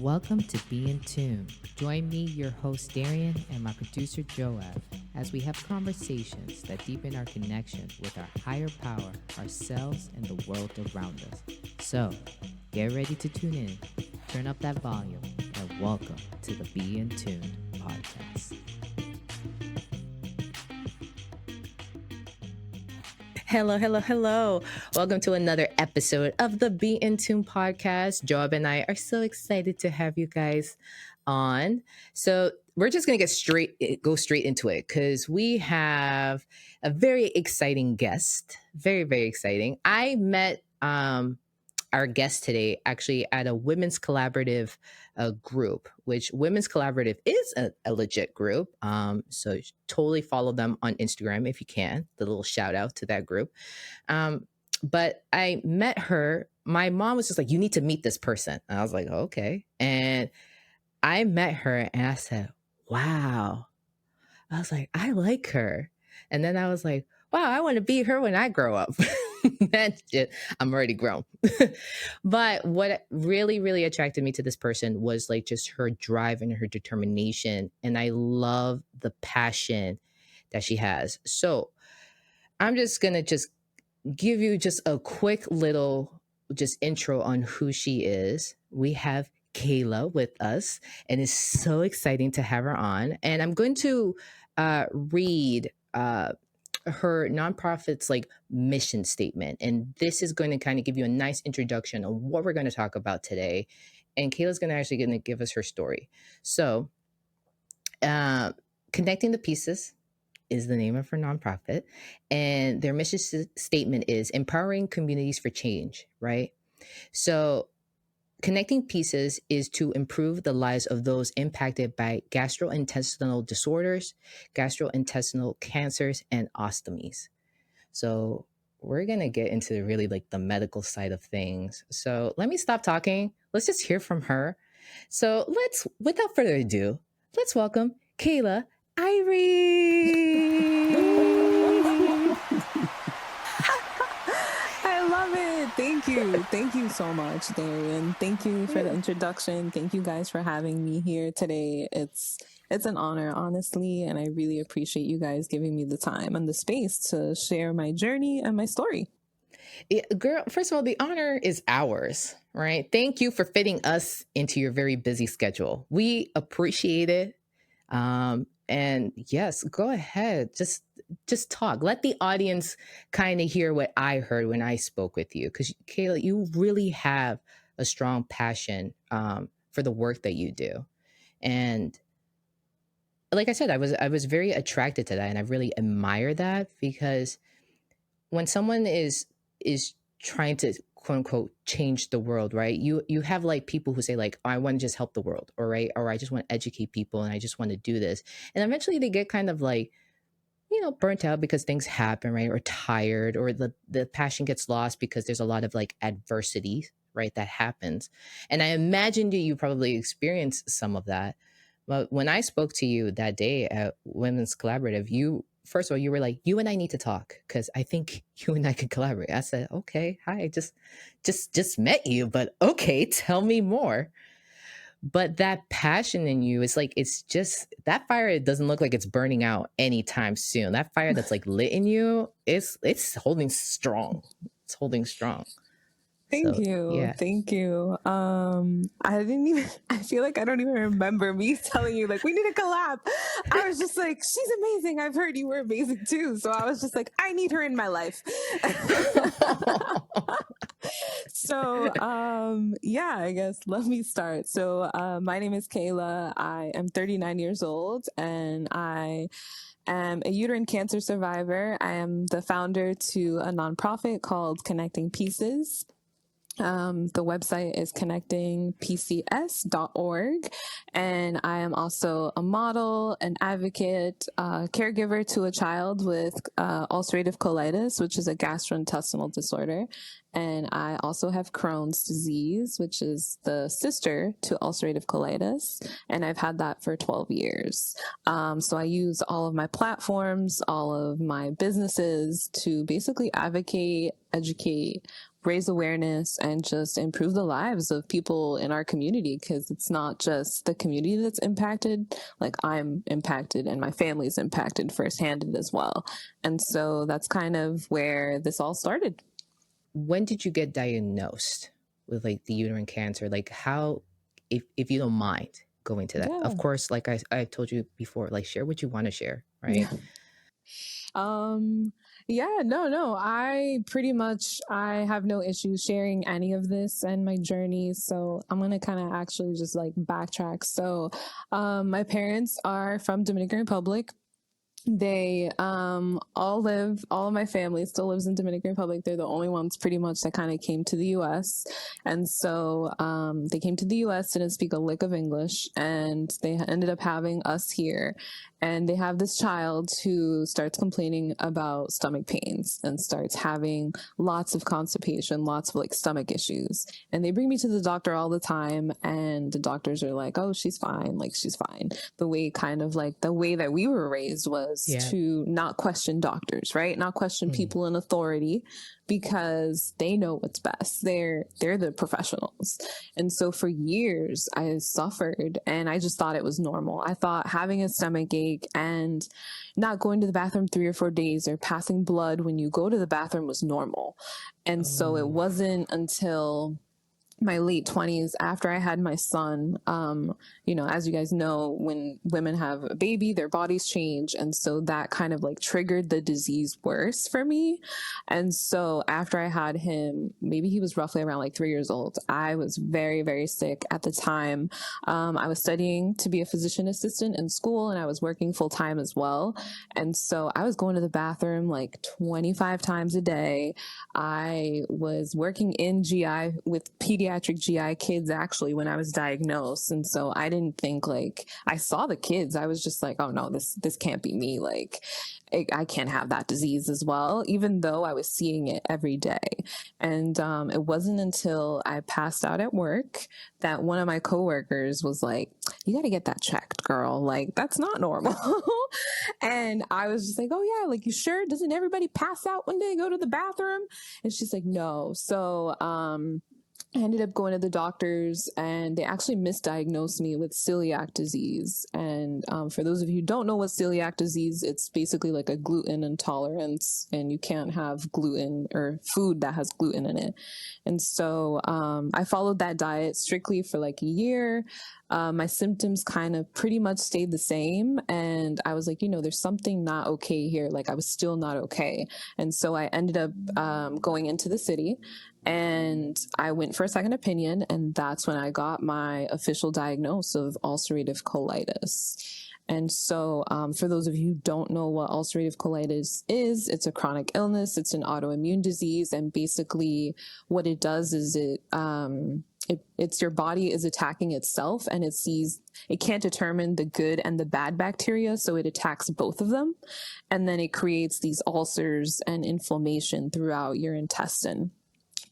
Welcome to Be in Tune. Join me, your host Darian, and my producer Joab, as we have conversations that deepen our connection with our higher power, ourselves, and the world around us. So, get ready to tune in, turn up that volume, and welcome to the Be in Tune podcast. Hello. Welcome to another episode of the Be in Tune podcast. Joab and I are so excited to have you guys on. So we're just going to go straight into it because we have a very exciting guest. Very, very exciting. I met our guest today actually at a women's collaborative group, which women's collaborative is a legit group. So totally follow them on Instagram if you can. The little shout out to that group. But I met her. My mom was just like, you need to meet this person. And I was like, okay. And I met her and I said, wow. I was like, I like her. And then I was like, wow, I want to be her when I grow up. That's it. I'm already grown. But what really, really attracted me to this person was like just her drive and her determination. And I love the passion that she has. So I'm just going to just give you just a quick little just intro on who she is. We have Keyla with us, and it's so exciting to have her on. And I'm going to read her nonprofit's like mission statement, and this is going to kind of give you a nice introduction on what we're going to talk about today. And Kayla's going to give us her story. So, Connecting the Pieces is the name of her nonprofit, and their mission statement is empowering communities for change. Right. So Connecting Pieces is to improve the lives of those impacted by gastrointestinal disorders, gastrointestinal cancers, and ostomies. So we're going to get into really like the medical side of things. So let me stop talking. Let's just hear from her. So without further ado, let's welcome Keyla Ire. I love it. Thank you. Thank you so much, Darian. Thank you for the introduction. Thank you guys for having me here today. It's an honor, honestly, and I really appreciate you guys giving me the time and the space to share my journey and my story. Yeah, girl, first of all, the honor is ours, right? Thank you for fitting us into your very busy schedule. We appreciate it. And yes, go ahead. Just talk. Let the audience kind of hear what I heard when I spoke with you. Because Keyla, you really have a strong passion for the work that you do. And like I said, I was very attracted to that, and I really admire that, because when someone is trying to quote unquote change the world, right? You have like people who say like, oh, I want to just help the world, or right, or I just want to educate people and I just want to do this. And eventually they get kind of like, burnt out because things happen, right? Or tired, or the passion gets lost because there's a lot of like adversity, right? That happens. And I imagine you probably experienced some of that. But when I spoke to you that day at Women's Collaborative, first of all, you were like, you and I need to talk because I think you and I could collaborate. I said, okay, hi, just met you, but okay, tell me more. But that passion in you is like, it's just that fire. It doesn't look like it's burning out anytime soon. That fire that's like lit in you, it's holding strong. It's holding strong. Thank you. Yeah. Thank you. I feel like I don't even remember me telling you like we need to collab. I was just like, she's amazing. I've heard you were amazing too. So I was just like, I need her in my life. So yeah, I guess let me start. So my name is Keyla. I am 39 years old, and I am a uterine cancer survivor. I am the founder to a nonprofit called Connecting Pieces. The website is connectingpcs.org, and I am also a model, an advocate, caregiver to a child with ulcerative colitis, which is a gastrointestinal disorder. And I also have Crohn's disease, which is the sister to ulcerative colitis. And I've had that for 12 years. So I use all of my platforms, all of my businesses to basically advocate, educate, raise awareness and just improve the lives of people in our community, because it's not just the community that's impacted. Like, I'm impacted and my family's impacted firsthand as well. And so that's kind of where this all started. When did you get diagnosed with like the uterine cancer? Like how, if you don't mind going to that, Yeah. of course, like I told you before, like share what you want to share, right? Yeah, no, I pretty much, I have no issues sharing any of this and my journey. So I'm going to kind of actually just like backtrack. So, my parents are from Dominican Republic. They all of my family still lives in Dominican Republic. They're the only ones pretty much that kind of came to the US. And so they came to the US, didn't speak a lick of English, and they ended up having us here. And they have this child who starts complaining about stomach pains and starts having lots of constipation, lots of like stomach issues. And they bring me to the doctor all the time, and the doctors are like, oh, she's fine, like she's fine. The way that we were raised was to not question doctors, right? Not question people in authority, because they know what's best. They're the professionals. And so for years I suffered, and I just thought it was normal. I thought having a stomach ache and not going to the bathroom 3 or 4 days or passing blood when you go to the bathroom was normal. And so it wasn't until my late 20s, after I had my son, as you guys know, when women have a baby, their bodies change. And so that kind of like triggered the disease worse for me. And so after I had him, maybe he was roughly around like 3 years old, I was very, very sick at the time. I was studying to be a physician assistant in school, and I was working full time as well. And so I was going to the bathroom like 25 times a day. I was working in GI with pediatric GI kids actually when I was diagnosed. And so I didn't think, like, I saw the kids. I was just like, oh no, this can't be me. Like, I can't have that disease as well, even though I was seeing it every day. And it wasn't until I passed out at work that one of my coworkers was like, you got to get that checked, girl. Like, that's not normal. And I was just like, oh yeah, like, you sure? Doesn't everybody pass out when they go to the bathroom? And she's like, no. So I ended up going to the doctors, and they actually misdiagnosed me with celiac disease. And for those of you who don't know what celiac disease, it's basically like a gluten intolerance, and you can't have gluten or food that has gluten in it. And so I followed that diet strictly for like a year. My symptoms kind of pretty much stayed the same. And I was like, there's something not okay here. Like, I was still not okay. And so I ended up going into the city, and I went for a second opinion. And that's when I got my official diagnosis of ulcerative colitis. And so for those of you who don't know what ulcerative colitis is, it's a chronic illness. It's an autoimmune disease. And basically what it does is it's your body is attacking itself, and it can't determine the good and the bad bacteria. So it attacks both of them. And then it creates these ulcers and inflammation throughout your intestine.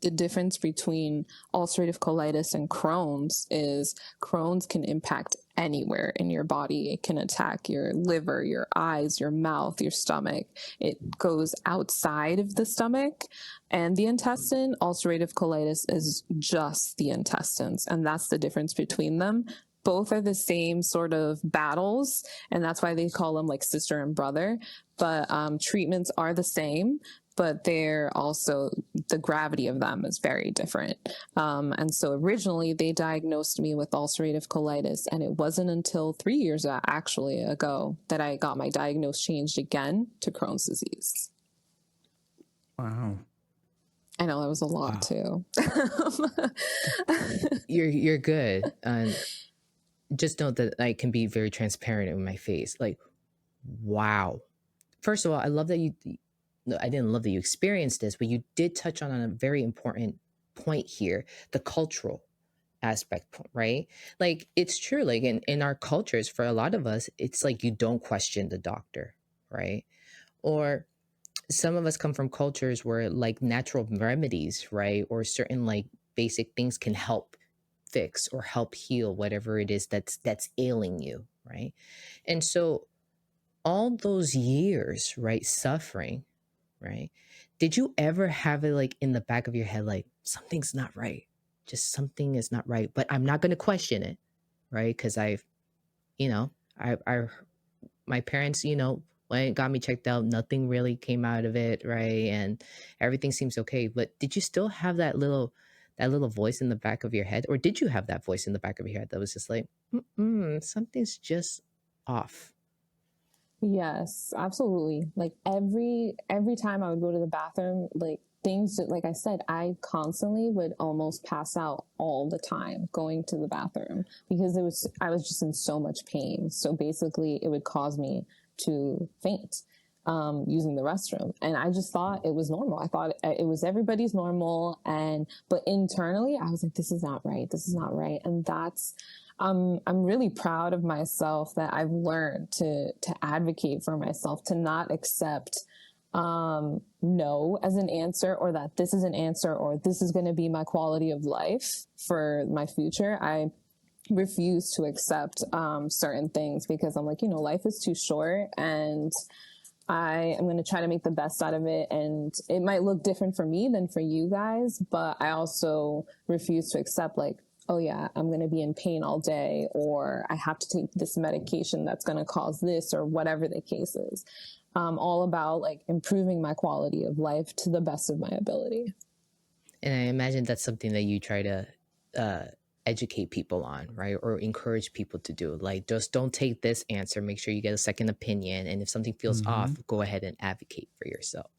The difference between ulcerative colitis and Crohn's is Crohn's can impact anywhere in your body. It can attack your liver, your eyes, your mouth, your stomach. It goes outside of the stomach and the intestine. Ulcerative colitis is just the intestines, and that's the difference between them. Both are the same sort of battles, and that's why they call them like sister and brother. But treatments are the same, but they're also, the gravity of them is very different. And so originally they diagnosed me with ulcerative colitis, and it wasn't until 3 years actually ago that I got my diagnosis changed again to Crohn's disease. Wow. I know that was a lot too. You're good. And just know that I can be very transparent in my face. Like, wow. First of all, I love that I didn't love that you experienced this, but you did touch on a very important point here, the cultural aspect, right? Like, it's true, like in our cultures, for a lot of us, it's like you don't question the doctor, right? Or some of us come from cultures where like natural remedies, right? Or certain like basic things can help fix or help heal whatever it is that's ailing you, right? And so all those years, right, suffering, right? Did you ever have it like in the back of your head, like something's not right? Just something is not right, but I'm not going to question it, right? Because you know, I my parents, went got me checked out. Nothing really came out of it, right? And everything seems okay. But did you still have that little voice in the back of your head, or did you have that voice in the back of your head that was just like, something's just off? Yes, absolutely. Like every time I would go to the bathroom, like things that, like I said, I constantly would almost pass out all the time going to the bathroom because I was just in so much pain. So basically it would cause me to faint using the restroom. And I just thought it was normal. I thought it was everybody's normal. But internally I was like, this is not right. This is not right. And I'm really proud of myself that I've learned to advocate for myself, to not accept no as an answer, or that this is an answer, or this is going to be my quality of life for my future. I refuse to accept certain things because I'm like, life is too short, and I am going to try to make the best out of it. And it might look different for me than for you guys, but I also refuse to accept like, oh yeah, I'm going to be in pain all day, or I have to take this medication that's going to cause this, or whatever the case is. All about like improving my quality of life to the best of my ability. And I imagine that's something that you try to educate people on, right? Or encourage people to do. Like, just don't take this answer. Make sure you get a second opinion. And if something feels off, go ahead and advocate for yourself.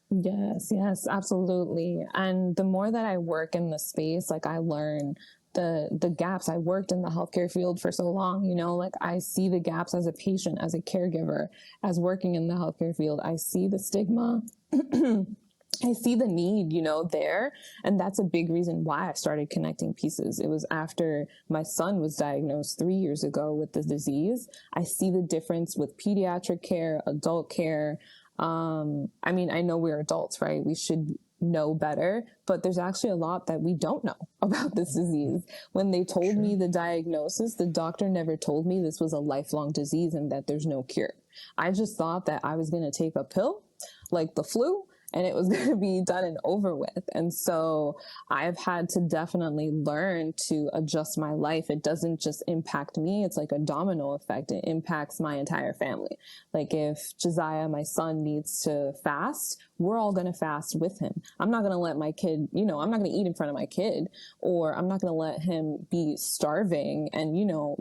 Yes, absolutely. And the more that I work in the space, like I learn the gaps. I worked in the healthcare field for so long, like I see the gaps as a patient, as a caregiver, as working in the healthcare field. I see the stigma. I see the need, there. And that's a big reason why I started connecting pieces. It was after my son was diagnosed 3 years ago with the disease. I see the difference with pediatric care, adult care. I mean, I know we're adults, right? We should know better, but there's actually a lot that we don't know about this disease. When they told me the diagnosis, the doctor never told me this was a lifelong disease and that there's no cure. I just thought that I was going to take a pill like the flu and it was going to be done and over with. And so I've had to definitely learn to adjust my life. It doesn't just impact me. It's like a domino effect. It impacts my entire family. Like if Josiah, my son, needs to fast, we're all going to fast with him. I'm not going to let my kid, I'm not going to eat in front of my kid, or I'm not going to let him be starving and,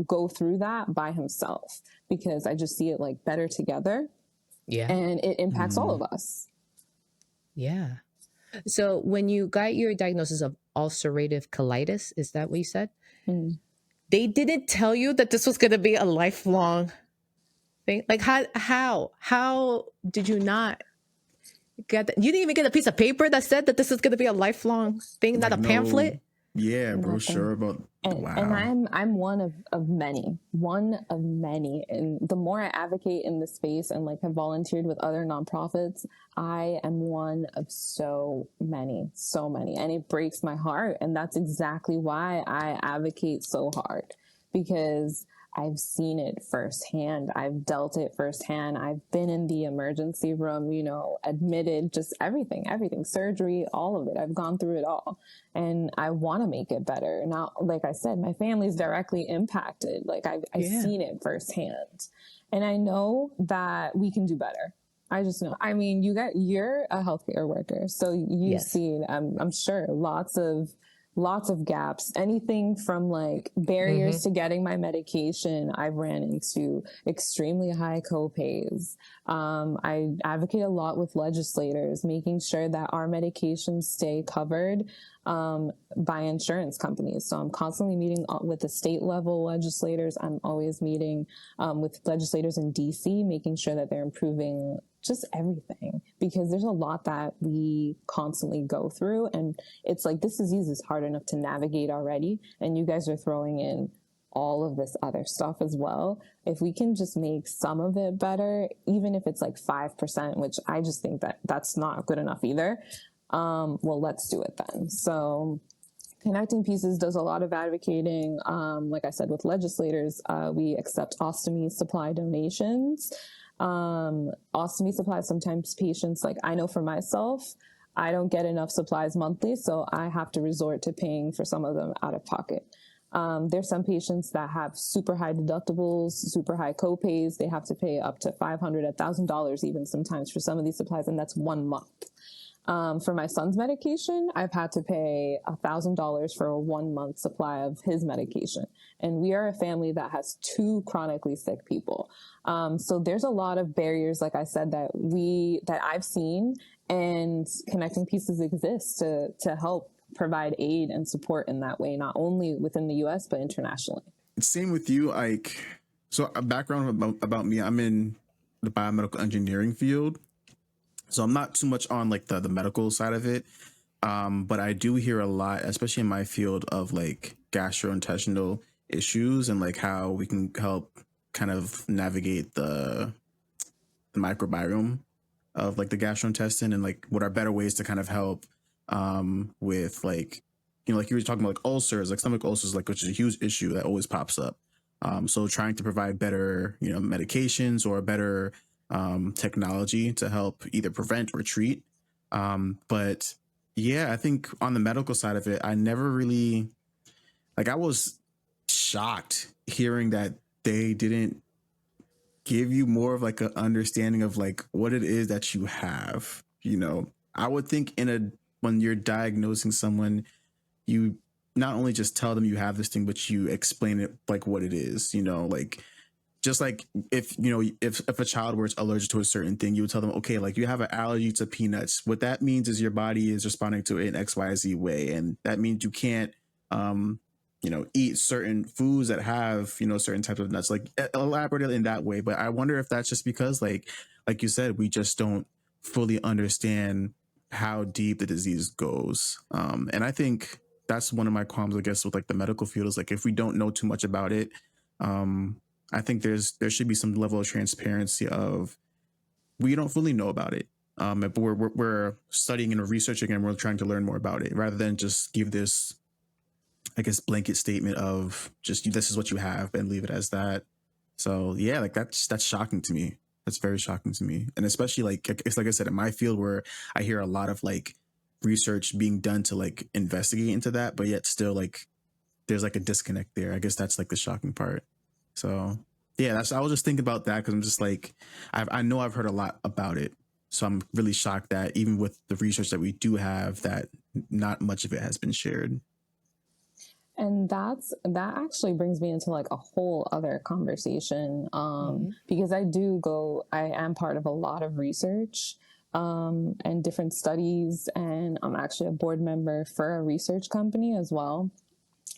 go through that by himself, because I just see it like better together. Yeah. And it impacts all of us. Yeah. So when you got your diagnosis of ulcerative colitis, is that what you said? They didn't tell you that this was going to be a lifelong thing? Like how did you not get that? You didn't even get a piece of paper that said that this is going to be a lifelong thing, not a pamphlet? Yeah, brochure about. Wow. And I'm one of many, and the more I advocate in the space and like have volunteered with other nonprofits, I am one of so many, and it breaks my heart. And that's exactly why I advocate so hard, because I've seen it firsthand. I've dealt it firsthand. I've been in the emergency room, admitted, just everything, surgery, all of it. I've gone through it all, and I want to make it better. Now, like I said, my family's directly impacted. Like I've seen it firsthand, and I know that we can do better. I just know. I mean, you're a healthcare worker, so you've seen, I'm sure, lots of gaps, anything from like barriers to getting my medication. I've ran into extremely high copays. I advocate a lot with legislators, making sure that our medications stay covered by insurance companies. So I'm constantly meeting with the state level legislators. I'm always meeting with legislators in DC, making sure that they're improving just everything, because there's a lot that we constantly go through, and it's like this disease is hard enough to navigate already, and you guys are throwing in all of this other stuff as well. If we can just make some of it better, even if it's like 5%, which I just think that that's not good enough either, well, let's do it then. So Connecting Pieces does a lot of advocating. Like I said, with legislators, we accept ostomy supply donations. Ostomy supplies, sometimes patients, like I know for myself, I don't get enough supplies monthly, so I have to resort to paying for some of them out of pocket. There's some patients that have super high deductibles, super high copays. They have to pay up to $500, $1,000 even sometimes for some of these supplies, and that's 1 month. For my son's medication, I've had to pay $1,000 for a 1 month supply of his medication. And we are a family that has 2 chronically sick people. So there's a lot of barriers, like I said, that I've seen, and connecting pieces exist to help provide aid and support in that way, not only within the US, but internationally. Same with you. Like, so a background about me, I'm in the biomedical engineering field. So I'm not too much on like the medical side of it. But I do hear a lot, especially in my field, of like gastrointestinal issues and like how we can help kind of navigate the microbiome of like the gastrointestine, and like what are better ways to kind of help with like, you know, like you were talking about like ulcers, like stomach ulcers, like, which is a huge issue that always pops up. So trying to provide better, you know, medications or better technology to help either prevent or treat. But yeah, I think on the medical side of it, I never really, like, I was shocked hearing that they didn't give you more of like an understanding of like what it is that you have. You know, I would think when you're diagnosing someone, you not only just tell them you have this thing, but you explain it like what it is, you know, like just like if, you know, if a child was allergic to a certain thing, you would tell them, okay, like you have an allergy to peanuts. What that means is your body is responding to it in XYZ way. And that means you can't, you know, eat certain foods that have, you know, certain types of nuts, like elaborate it in that way. But I wonder if that's just because like you said, we just don't fully understand how deep the disease goes. And I think that's one of my qualms, I guess, with like the medical field is like, if we don't know too much about it, I think there should be some level of transparency of we don't fully know about it. But we're studying and researching and we're trying to learn more about it rather than just give this, I guess, blanket statement of just this is what you have and leave it as that. So yeah, like that's shocking to me. That's very shocking to me. And especially like it's like I said, in my field where I hear a lot of like research being done to like investigate into that, but yet still like there's like a disconnect there. I guess that's like the shocking part. So yeah, I was just thinking about that because I'm just like, I know I've heard a lot about it. So I'm really shocked that even with the research that we do have, that not much of it has been shared. And that actually brings me into like a whole other conversation, because I am part of a lot of research and different studies, and I'm actually a board member for a research company as well.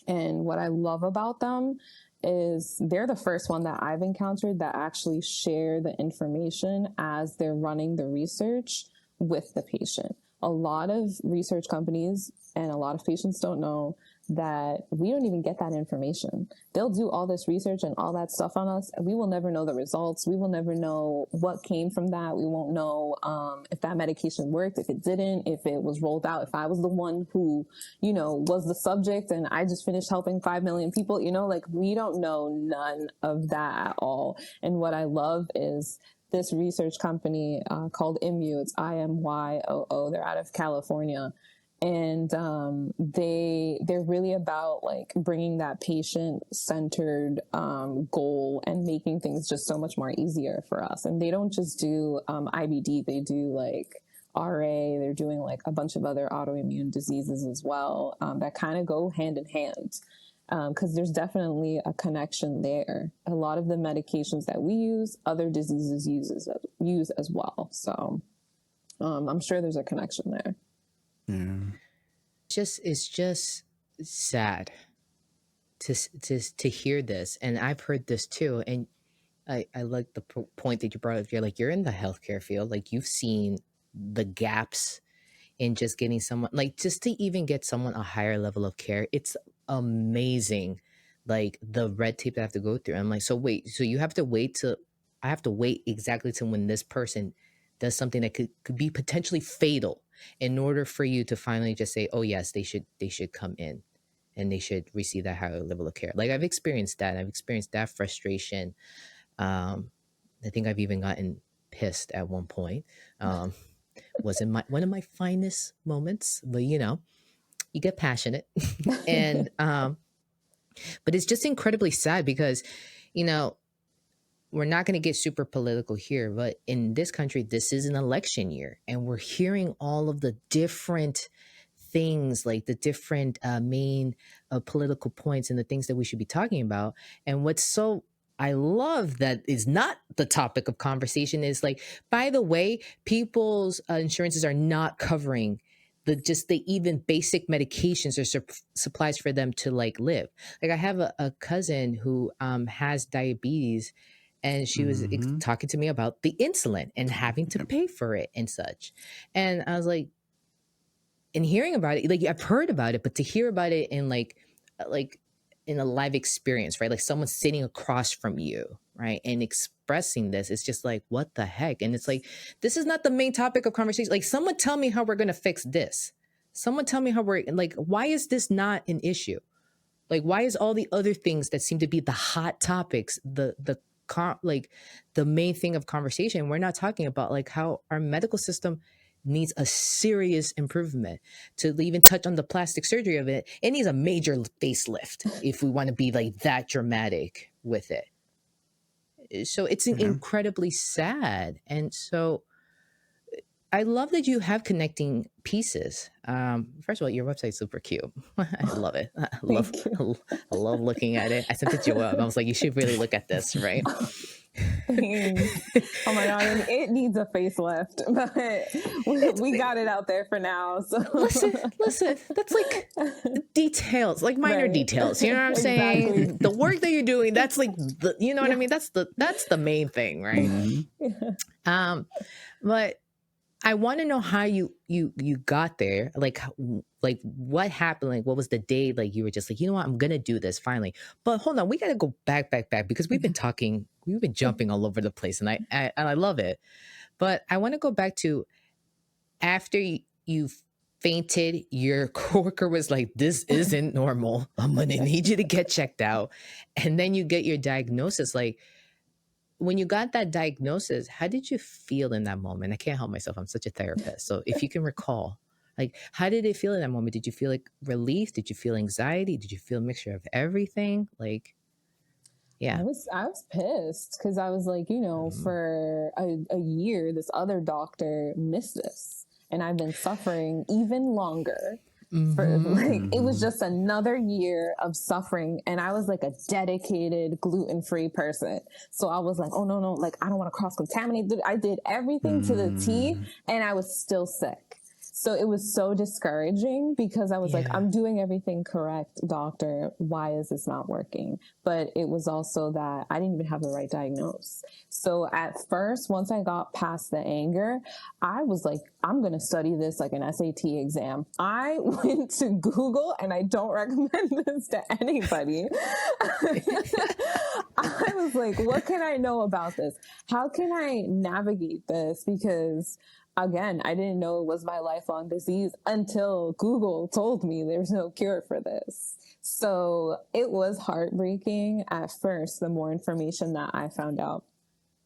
And what I love about them is they're the first one that I've encountered that actually share the information as they're running the research with the patient. A lot of research companies and a lot of patients don't know that we don't even get that information. They'll do all this research and all that stuff on us, and we will never know the results. We will never know what came from that. We won't know if that medication worked, if it didn't, if it was rolled out, if I was the one who, you know, was the subject and I just finished helping 5 million people, you know, like we don't know none of that at all. And what I love is this research company called IMYO. It's IMYOO. They're out of California. And they're really about like bringing that patient-centered goal and making things just so much more easier for us. And they don't just do IBD; they do like RA. They're doing like a bunch of other autoimmune diseases as well that kind of go hand in hand. Because there's definitely a connection there. A lot of the medications that we use, other diseases use as well. So I'm sure there's a connection there. Yeah. It's just sad to hear this, and I've heard this too. And I like the point that you brought up. You're in the healthcare field, like you've seen the gaps in just getting someone, like just to even get someone a higher level of care. It's amazing, like the red tape that I have to go through. I'm like, so wait, so you have to wait till I have to wait exactly to when this person does something that could be potentially fatal in order for you to finally just say, oh yes, they should come in and they should receive that higher level of care. Like I've experienced that frustration I think I've even gotten pissed at one point. Wasn't my one of my finest moments, but you know, you get passionate. And but it's just incredibly sad because, you know, we're not going to get super political here, but in this country, this is an election year, and we're hearing all of the different things, like the different main political points and the things that we should be talking about. And what's so I love that is not the topic of conversation is like, by the way, people's insurances are not covering the even basic medications or supplies for them to like live. Like I have a cousin who has diabetes, and she was talking to me about the insulin and having to pay for it and such. And I was like, and hearing about it, like I've heard about it, but to hear about it in like in a live experience, right? Like someone sitting across from you, right? And expressing this, it's just like, what the heck? And it's like, this is not the main topic of conversation. Like someone tell me how we're going to fix this. Someone tell me how we're like, why is this not an issue? Like, why is all the other things that seem to be the hot topics, like the main thing of conversation? We're not talking about like how our medical system needs a serious improvement. To even touch on the plastic surgery of it, it needs a major facelift if we want to be like that dramatic with it. So it's incredibly sad. And so I love that you have connecting pieces. First of all, your website's super cute. I love it. I love looking at it. I sent it to you up. I was like, you should really look at this, right? Thanks. Oh my God, and it needs a facelift, but we got it out there for now. So listen, that's like details, like minor details. You know what I'm saying? Exactly. The work that you're doing, that's like you know what I mean? That's the main thing, right? But I want to know how you got there. Like what happened? Like what was the day? Like you were just like, you know what, I'm gonna do this finally. But hold on, we gotta go back because we've been jumping all over the place, and I love it. But I want to go back to after you fainted. Your coworker was like, "This isn't normal. I'm gonna need you to get checked out," and then you get your diagnosis. Like, when you got that diagnosis, how did you feel in that moment? I can't help myself. I'm such a therapist. So if you can recall, like, how did it feel in that moment? Did you feel like relief? Did you feel anxiety? Did you feel a mixture of everything? Like, yeah. I was pissed because I was like, you know, for a year, this other doctor missed this, and I've been suffering even longer. For, like, it was just another year of suffering, and I was like a dedicated gluten-free person. So I was like, oh no, like I don't want to cross-contaminate. I did everything to the T, and I was still sick. So it was so discouraging because I was like, I'm doing everything correct, doctor. Why is this not working? But it was also that I didn't even have the right diagnosis. So at first, once I got past the anger, I was like, I'm going to study this like an SAT exam. I went to Google, and I don't recommend this to anybody. I was like, what can I know about this? How can I navigate this? Because again, I didn't know it was my lifelong disease until Google told me there's no cure for this. So it was heartbreaking at first, the more information that I found out.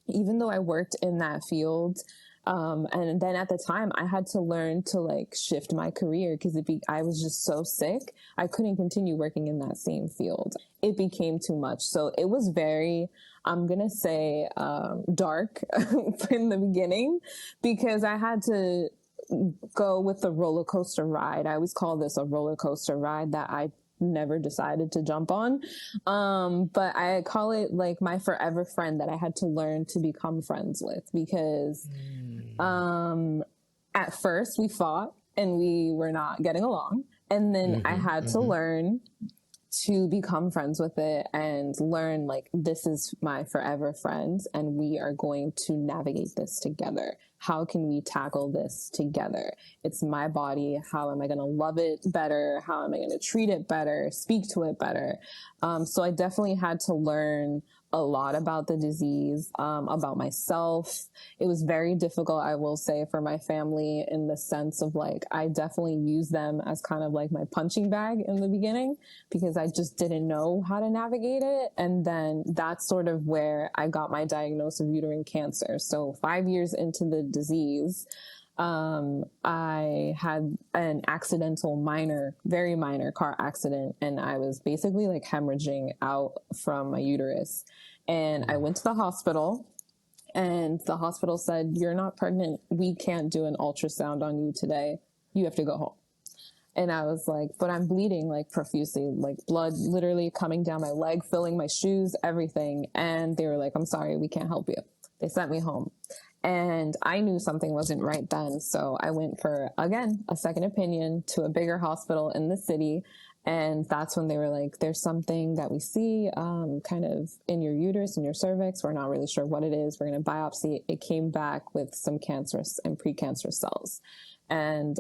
Even though I worked in that field, and then at the time I had to learn to like shift my career because I was just so sick. I couldn't continue working in that same field. It became too much. So it was very, I'm going to say, dark in the beginning because I had to go with the roller coaster ride. I always call this a roller coaster ride that I never decided to jump on. But I call it like my forever friend that I had to learn to become friends with because at first we fought and we were not getting along. And then I had to learn to become friends with it and learn like this is my forever friend and we are going to navigate this together. How can we tackle this together? It's my body. How am I going to love it better? How am I going to treat it better, speak to it better? So I definitely had to learn a lot about the disease, about myself. It was very difficult, I will say, for my family, in the sense of like, I definitely used them as kind of like my punching bag in the beginning, because I just didn't know how to navigate it. And then that's sort of where I got my diagnosis of uterine cancer. So 5 years into the disease, I had an accidental very minor car accident, and I was basically like hemorrhaging out from my uterus. And I went to the hospital, and the hospital said, "You're not pregnant. We can't do an ultrasound on you today. You have to go home." And I was like, "But I'm bleeding like profusely, like blood literally coming down my leg, filling my shoes, everything." And they were like, "I'm sorry, we can't help you." They sent me home. And I knew something wasn't right then. So I went for, again, a second opinion to a bigger hospital in the city. And that's when they were like, "There's something that we see kind of in your uterus and your cervix. We're not really sure what it is. We're going to biopsy." It came back with some cancerous and precancerous cells. And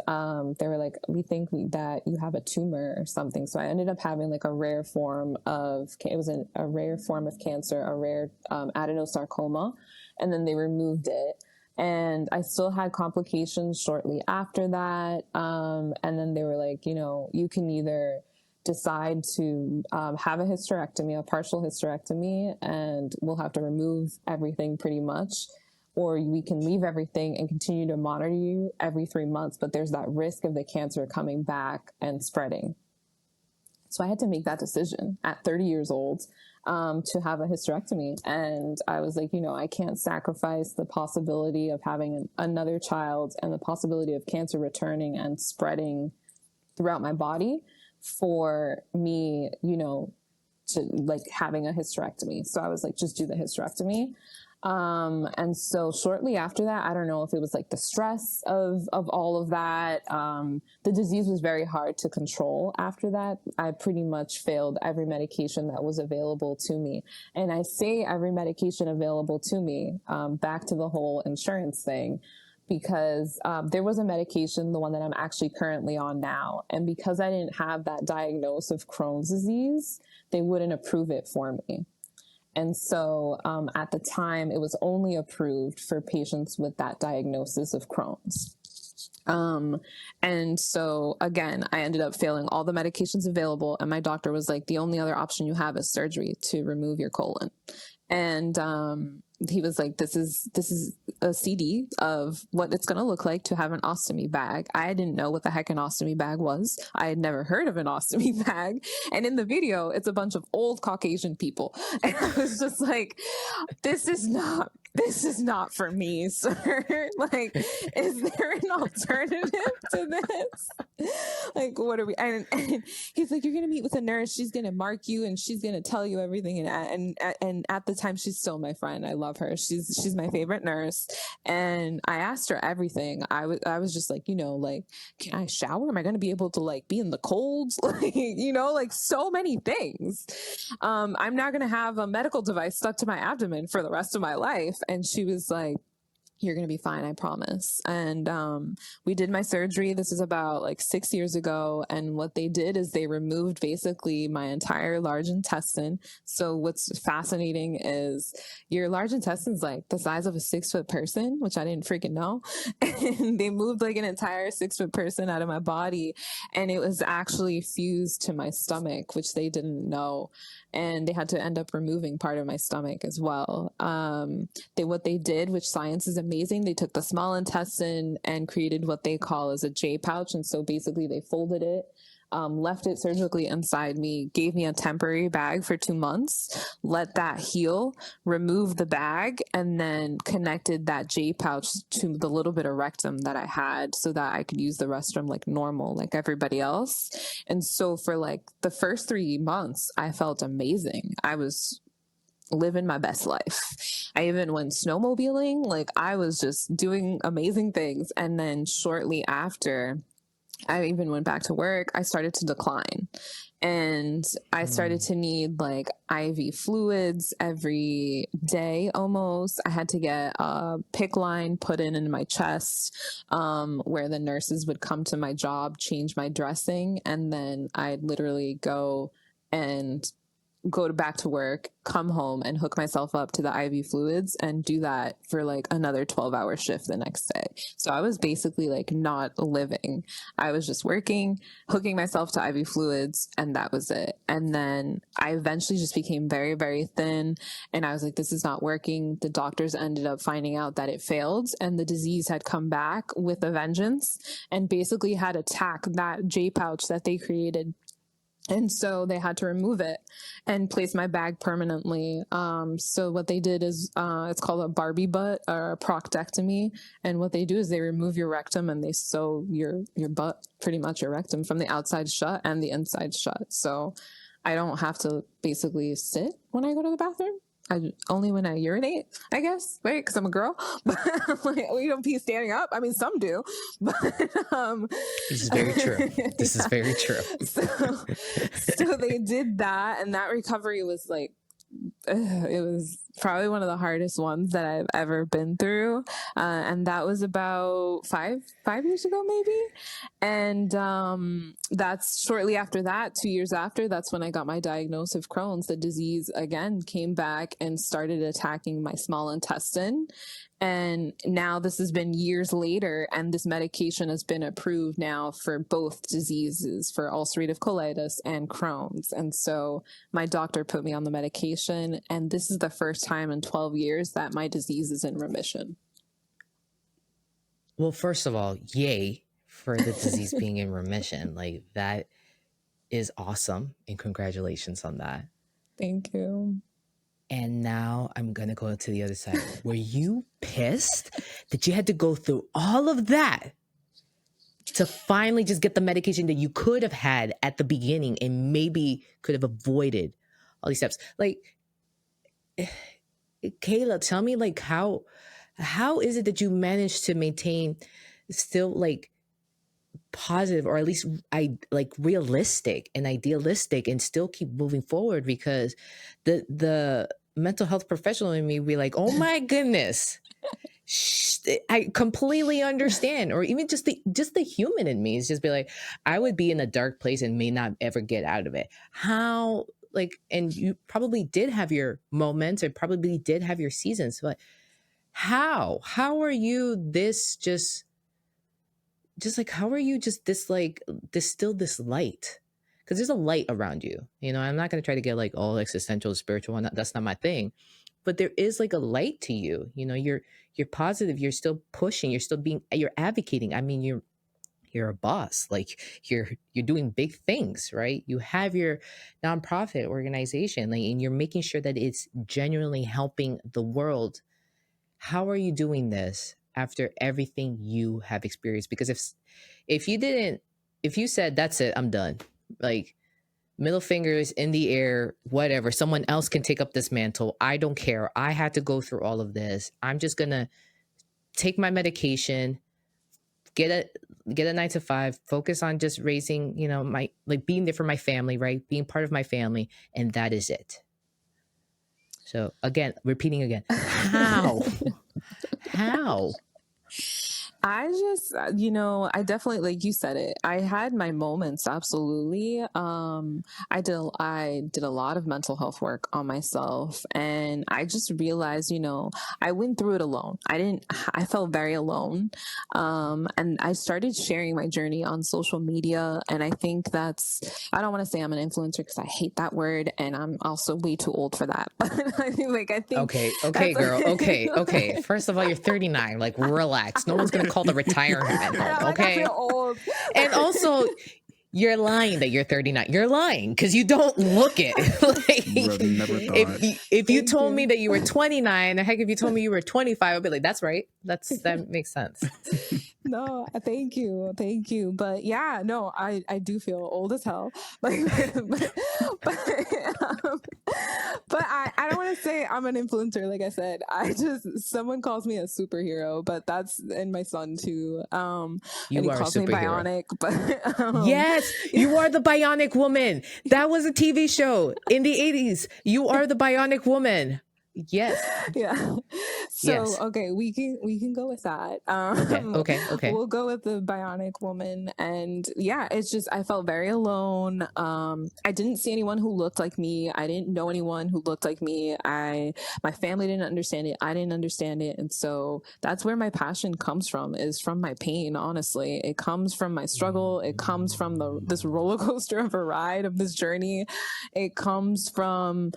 they were like, "We think that you have a tumor or something." So I ended up having like a rare form of, it was a rare form of cancer, a rare adenosarcoma. And then they removed it. And I still had complications shortly after that. And then they were like, you can either decide to have a hysterectomy, a partial hysterectomy, and we'll have to remove everything pretty much, or we can leave everything and continue to monitor you every 3 months. But there's that risk of the cancer coming back and spreading. So I had to make that decision at 30 years old to have a hysterectomy. And I was like, I can't sacrifice the possibility of having another child and the possibility of cancer returning and spreading throughout my body for me, to like having a hysterectomy. So I was like, just do the hysterectomy. And so shortly after that, I don't know if it was like the stress of all of that. The disease was very hard to control after that. I pretty much failed every medication that was available to me. And I say every medication available to me, back to the whole insurance thing, because there was a medication, the one that I'm actually currently on now. And because I didn't have that diagnosis of Crohn's disease, they wouldn't approve it for me. And so at the time, it was only approved for patients with that diagnosis of Crohn's. And so again, I ended up failing all the medications available. And my doctor was like, "The only other option you have is surgery to remove your colon." And he was like, this is a CD of what it's going to look like to have an ostomy bag. I didn't know what the heck an ostomy bag was. I had never heard of an ostomy bag. And in the video, it's a bunch of old Caucasian people. And I was just like, this is not for me, sir. Like, is there an alternative to this? Like, what are we? And he's like, "You're going to meet with a nurse. She's going to mark you and she's going to tell you everything." And at the time, she's still my friend. I love her. She's my favorite nurse. And I asked her everything. I was just like, like, can I shower? Am I going to be able to like be in the cold? Like, like so many things. I'm not going to have a medical device stuck to my abdomen for the rest of my life. And she was like, "You're going to be fine, I promise." And we did my surgery. This is about like 6 years ago. And what they did is they removed basically my entire large intestine. So what's fascinating is your large intestine is like the size of a 6-foot person, which I didn't freaking know. And they moved like an entire 6-foot person out of my body. And it was actually fused to my stomach, which they didn't know. And they had to end up removing part of my stomach as well. What they did, which science is amazing, they took the small intestine and created what they call as a J pouch. And so basically they folded it, left it surgically inside me, gave me a temporary bag for 2 months, let that heal, removed the bag, and then connected that J pouch to the little bit of rectum that I had so that I could use the restroom like normal, like everybody else. And so for like the first 3 months, I felt amazing. I was living my best life. I even went snowmobiling. Like, I was just doing amazing things. And then shortly after I even went back to work, I started to decline. And I started to need like IV fluids every day almost. I had to get a PICC line put in my chest, where the nurses would come to my job, change my dressing, and then I'd literally go and go back to work, come home and hook myself up to the IV fluids and do that for like another 12-hour shift the next day. So I was basically like not living. I was just working, hooking myself to IV fluids, and that was it. And then I eventually just became very, very thin, and I was like, this is not working. The doctors ended up finding out that it failed and the disease had come back with a vengeance and basically had attacked that J pouch that they created. And so they had to remove it and place my bag permanently. So what they did is, it's called a Barbie butt or a proctectomy. And what they do is they remove your rectum and they sew your butt, pretty much your rectum, from the outside shut and the inside shut. So I don't have to basically sit when I go to the bathroom. Only when I urinate, I guess, right? Because I'm a girl. But like, we don't pee standing up. I mean, some do. But this is very true. This is very true. So they did that, and that recovery was like, it was probably one of the hardest ones that I've ever been through. And that was about five years ago, maybe. And that's shortly after that, 2 years after, that's when I got my diagnosis of Crohn's. The disease again came back and started attacking my small intestine. And now this has been years later, and this medication has been approved now for both diseases, for ulcerative colitis and Crohn's. And so my doctor put me on the medication, and this is the first time in 12 years that my disease is in remission. Well, first of all, yay for the disease being in remission. Like, that is awesome, and congratulations on that. Thank you. And now I'm going to go to the other side. Were you pissed that you had to go through all of that to finally just get the medication that you could have had at the beginning and maybe could have avoided all these steps? Like, Keyla, tell me, like, how is it that you managed to maintain still like positive, or at least realistic and idealistic, and still keep moving forward? Because the mental health professional in me be like, oh my goodness, I completely understand. Or even just the human in me is just be like, I would be in a dark place and may not ever get out of it. How, like, and you probably did have your moments, or probably did have your seasons, but how are you this like, how are you just this, like, this still this light? Because there's a light around you. You know, I'm not going to try to get like all existential, spiritual. That's not my thing. But there is like a light to you. You know, you're positive. You're still pushing. You're advocating. I mean, you're a boss. Like, you're doing big things, right? You have your nonprofit organization, like, and you're making sure that it's genuinely helping the world. How are you doing this after everything you have experienced? Because if you said, that's it, I'm done, like, middle fingers in the air, whatever, someone else can take up this mantle, I don't care, I had to go through all of this, I'm just gonna take my medication, get a 9 to 5, focus on just raising, you know, my, like, being there for my family, right, being part of my family, and that is it. So again, repeating again, how I just, I definitely, like you said it, I had my moments. Absolutely. I did a lot of mental health work on myself, and I just realized, I went through it alone. I felt very alone. And I started sharing my journey on social media. And I think I don't want to say I'm an influencer because I hate that word. And I'm also way too old for that. But I think, okay, girl. Okay. First of all, you're 39. Like, relax. No one's going to call the retirement home, okay? I feel old. And also, you're lying that you're 39. You're lying because you don't look it. Like, if you told me that you were 29, or heck, if you told me you were 25, I'd be like, that's right. That makes sense. No, thank you. But yeah, no, I do feel old as hell. Like, but I don't want to say I'm an influencer. Like I said, someone calls me a superhero, but that's, and my son too. You and he are calls a me superhero. Bionic, but yes, you are the Bionic Woman. That was a TV show in the 80s. You are the Bionic Woman. Yes. Yeah. So Yes. okay, we can go with that. Okay. Okay. Okay. We'll go with the Bionic Woman, and yeah, it's just I felt very alone. I didn't see anyone who looked like me. I didn't know anyone who looked like me. My family didn't understand it. I didn't understand it, and so that's where my passion comes from. Is from my pain. Honestly, it comes from my struggle. It comes from this roller coaster of a ride of this journey. It comes from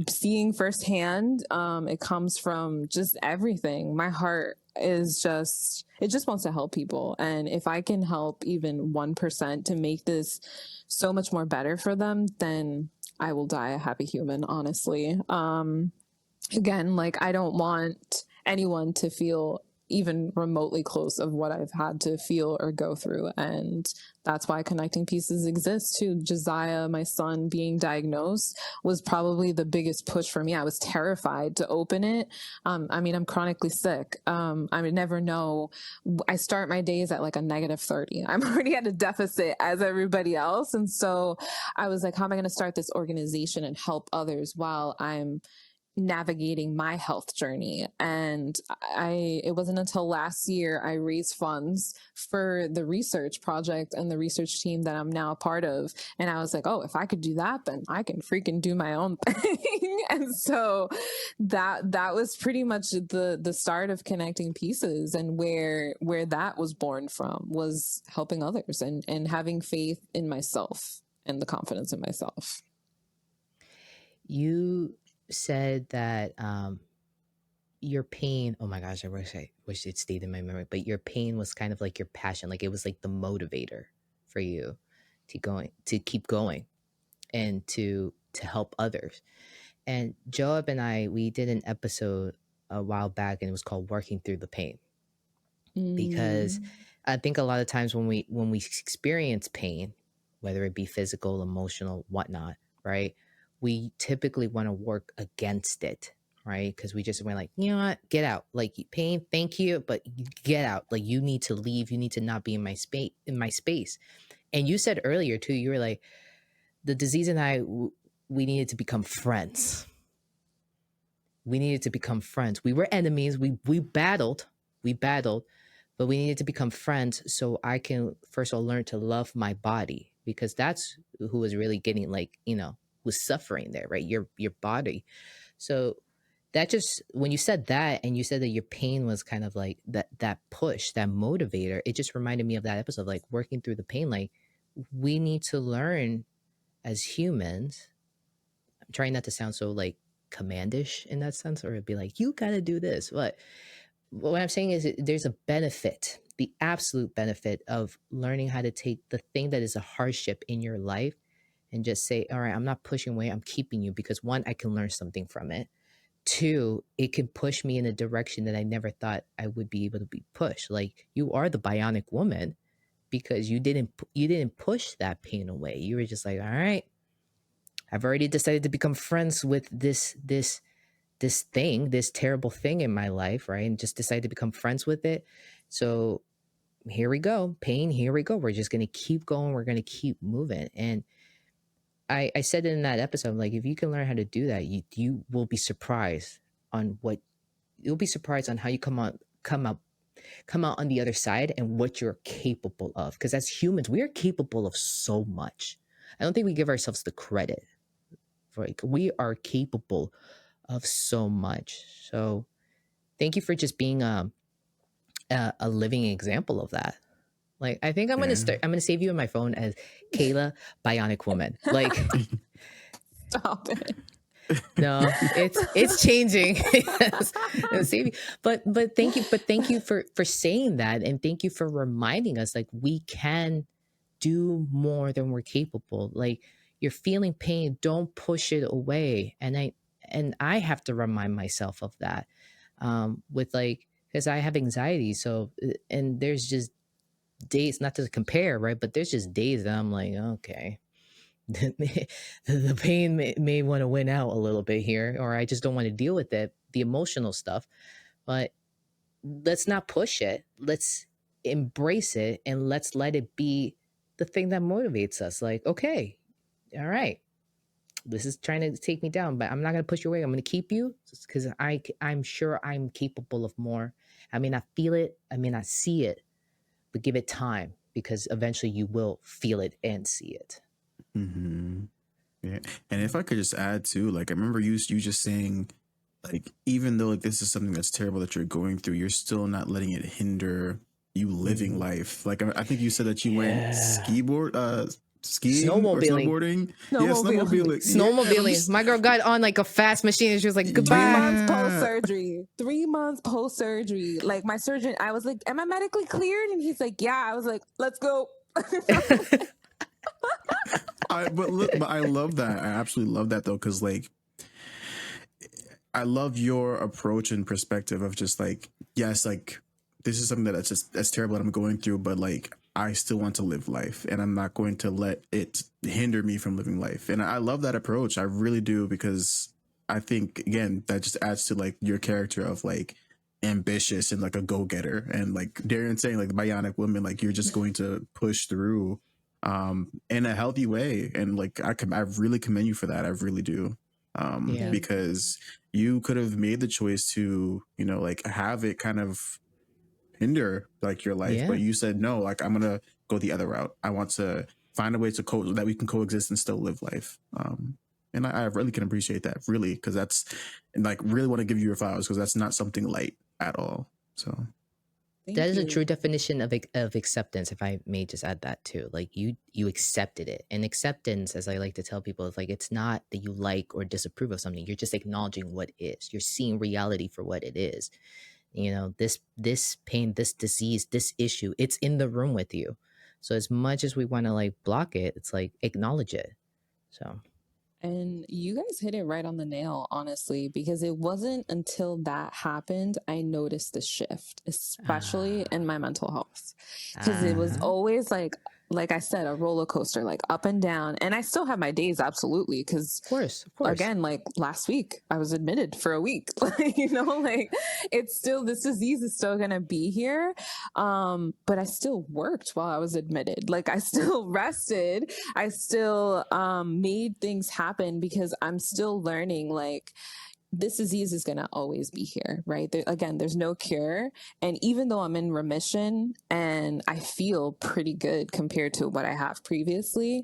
seeing firsthand. It comes from just everything. My heart is it just wants to help people. And if I can help even 1% to make this so much more better for them, then I will die a happy human, honestly. Again, like I don't want anyone to feel even remotely close of what I've had to feel or go through. And that's why Connecting Pieces exists too. Josiah, my son, being diagnosed was probably the biggest push for me. I was terrified to open it. I mean, I'm chronically sick. I would never know. I start my days at like a -30. I'm already at a deficit as everybody else. And so I was like, how am I going to start this organization and help others while I'm navigating my health journey? And it wasn't until last year I raised funds for the research project and the research team that I'm now a part of. And I was like, oh, if I could do that, then I can freaking do my own thing. And so that was pretty much the start of Connecting Pieces, and where that was born from was helping others and having faith in myself and the confidence in myself. You said that your pain, oh my gosh, I wish it stayed in my memory, but your pain was kind of like your passion, like it was like the motivator for you to keep going and to help others. And Joab and I, we did an episode a while back, and it was called Working Through the Pain, because I think a lot of times when we experience pain, whether it be physical, emotional, whatnot, right? We typically want to work against it, right? Because we just went like, you know what, get out. Like pain, thank you, but you get out. Like you need to leave. You need to not be in my space. And you said earlier too, you were like, the disease and we needed to become friends. We needed to become friends. We were enemies. We battled, but we needed to become friends so I can first of all learn to love my body, because that's who was really getting, like, was suffering there, right? Your body. So that just, when you said that, and you said that your pain was kind of like that push, that motivator, it just reminded me of that episode, like working through the pain. Like we need to learn as humans. I'm trying not to sound so like commandish in that sense, or it'd be like, you gotta do this. But what I'm saying is there's a benefit, the absolute benefit of learning how to take the thing that is a hardship in your life and just say, all right, I'm not pushing away, I'm keeping you, because one, I can learn something from it. Two, it can push me in a direction that I never thought I would be able to be pushed. Like you are the Bionic Woman because you didn't push that pain away. You were just like, all right, I've already decided to become friends with this thing, this terrible thing in my life, right? And just decided to become friends with it. So here we go, pain, here we go. We're just going to keep going. We're going to keep moving. And I said in that episode, like, if you can learn how to do that, you will be surprised on you'll be surprised on how you come out on the other side and what you're capable of. Because as humans, we are capable of so much. I don't think we give ourselves the credit for it. We are capable of so much. So thank you for just being a living example of that. Like, I think I'm gonna save you in my phone as Keyla Bionic Woman. Like, Stop it. no, it's changing. Save you. But thank you for saying that, and thank you for reminding us, like, we can do more than we're capable. Like, you're feeling pain, don't push it away. And I have to remind myself of that, with, like, because I have anxiety. So, and there's just days, not to compare, right? But there's just days that I'm like, okay, the pain may want to win out a little bit here, or I just don't want to deal with it, the emotional stuff. But let's not push it. Let's embrace it, and let's let it be the thing that motivates us. Like, okay, all right, this is trying to take me down, but I'm not going to push you away. I'm going to keep you because I'm sure I'm capable of more. I may not feel it, I may not see it, but give it time because eventually you will feel it and see it. Mm-hmm. Yeah. And if I could just add too, like I remember you just saying, like, even though like this is something that's terrible that you're going through, you're still not letting it hinder you living life. Like I think you said that you went skiing or snowboarding. Yeah, snowmobiling. Snowmobiling. My girl got on like a fast machine and she was like, goodbye. 3 months post surgery. 3 months post surgery. Like my surgeon, I was like, am I medically cleared? And he's like, yeah. I was like, let's go. But I love that. I absolutely love that though, because like I love your approach and perspective of just like, yes, like this is something that's terrible that I'm going through, but like I still want to live life and I'm not going to let it hinder me from living life. And I love that approach. I really do, because I think again that just adds to like your character of like ambitious and like a go-getter, and like Darian saying like the Bionic woman, like you're just going to push through in a healthy way. And like I really commend you for that. I really do. Because you could have made the choice to, you know, like have it kind of hinder like your life, but you said no, like I'm gonna go the other route. I want to find a way to that we can coexist and still live life. And I really can appreciate that, really, because that's, and like really want to give you your flowers, because that's not something light at all. So that is a true definition of acceptance, if I may just add that too. Like you accepted it. And acceptance, as I like to tell people, is like it's not that you like or disapprove of something. You're just acknowledging what is. You're seeing reality for what it is. You know, this pain, this disease, this issue, it's in the room with you. So as much as we want to like block it, it's like acknowledge it. So. And you guys hit it right on the nail, honestly, because it wasn't until that happened I noticed the shift, especially in my mental health. Because it was always like I said, a roller coaster, like up and down. And I still have my days, absolutely. Because, of course. Again, like last week, I was admitted for a week. You know, like it's still, this disease is still going to be here. But I still worked while I was admitted. Like I still rested. I still made things happen because I'm still learning, like, this disease is going to always be here, right? There's no cure. And even though I'm in remission and I feel pretty good compared to what I have previously,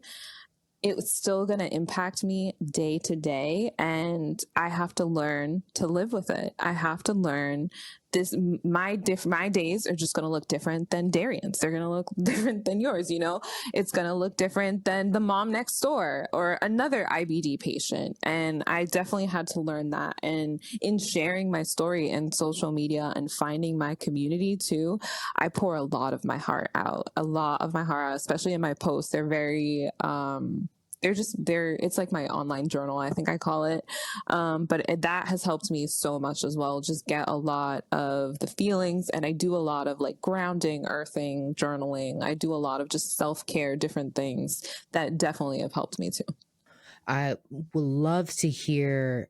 it's still going to impact me day to day. And I have to learn to live with it. I have to learn this. My days are just going to look different than Darian's. They're going to look different than yours. You know, it's going to look different than the mom next door or another IBD patient. And I definitely had to learn that. And in sharing my story in social media and finding my community too, I pour a lot of my heart out, especially in my posts. They're very, it's like my online journal, I think I call it. But that has helped me so much as well. Just get a lot of the feelings, and I do a lot of like grounding, earthing, journaling. I do a lot of just self-care, different things that definitely have helped me too. I would love to hear